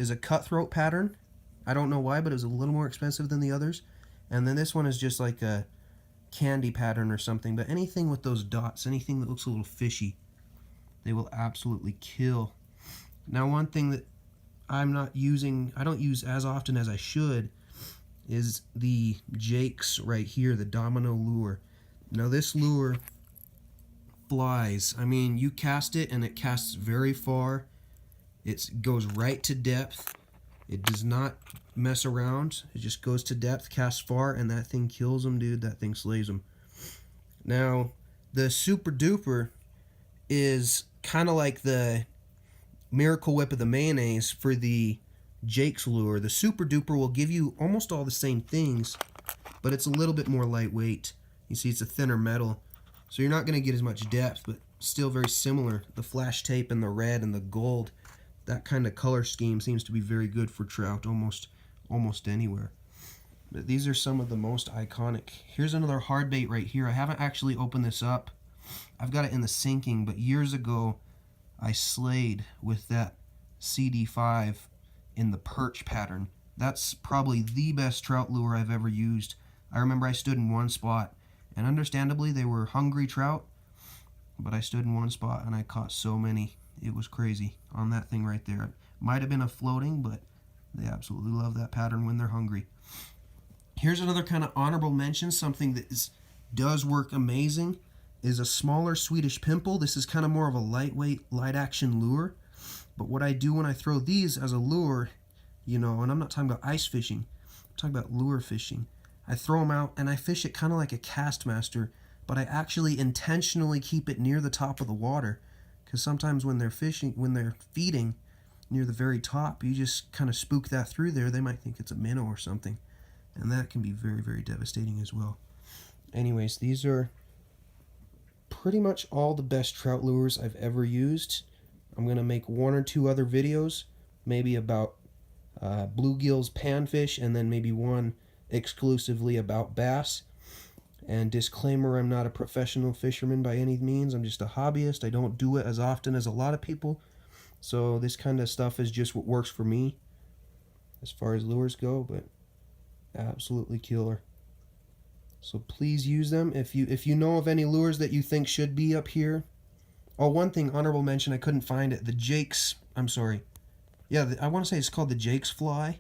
is a cutthroat pattern. I don't know why, but it was a little more expensive than the others. And then this one is just like a candy pattern or something. But anything with those dots, anything that looks a little fishy, they will absolutely kill. Now, one thing that I don't use as often as I should, is the Jake's right here, the domino lure. Now this lure flies. I mean, you cast it and it casts very far. It goes right to depth. It does not mess around. It just goes to depth, casts far, and that thing kills them, dude. That thing slays them. Now, the Super Duper is kind of like the Miracle Whip of the mayonnaise for the Jake's lure. The Super Duper will give you almost all the same things, but it's a little bit more lightweight. You see, it's a thinner metal, so you're not going to get as much depth, but still very similar. The flash tape and the red and the gold, that kind of color scheme seems to be very good for trout almost anywhere. But these are some of the most iconic. Here's another hard bait right here. I haven't actually opened this up. I've got it in the sinking, but years ago I slayed with that CD5 in the perch pattern. That's probably the best trout lure I've ever used. I remember I stood in one spot, and understandably they were hungry trout, but I stood in one spot and I caught so many. It was crazy on that thing right there. It might have been a floating, but they absolutely love that pattern when they're hungry. Here's another kind of honorable mention. Something that does work amazing is a smaller Swedish pimple. This is kind of more of a lightweight, light action lure. But what I do when I throw these as a lure, you know, and I'm not talking about ice fishing, I'm talking about lure fishing. I throw them out and I fish it kind of like a cast master, but I actually intentionally keep it near the top of the water, because sometimes when they're feeding near the very top, you just kind of spook that through there. They might think it's a minnow or something, and that can be very, very devastating as well. Anyways, these are pretty much all the best trout lures I've ever used. I'm going to make one or two other videos, maybe about bluegills, panfish, and then maybe one exclusively about bass. And disclaimer, I'm not a professional fisherman by any means. I'm just a hobbyist. I don't do it as often as a lot of people. So this kind of stuff is just what works for me as far as lures go, but absolutely killer. So please use them. If you know of any lures that you think should be up here. Oh, one thing, honorable mention, I couldn't find it. The Jake's, I'm sorry. Yeah, I want to say it's called the Jake's fly.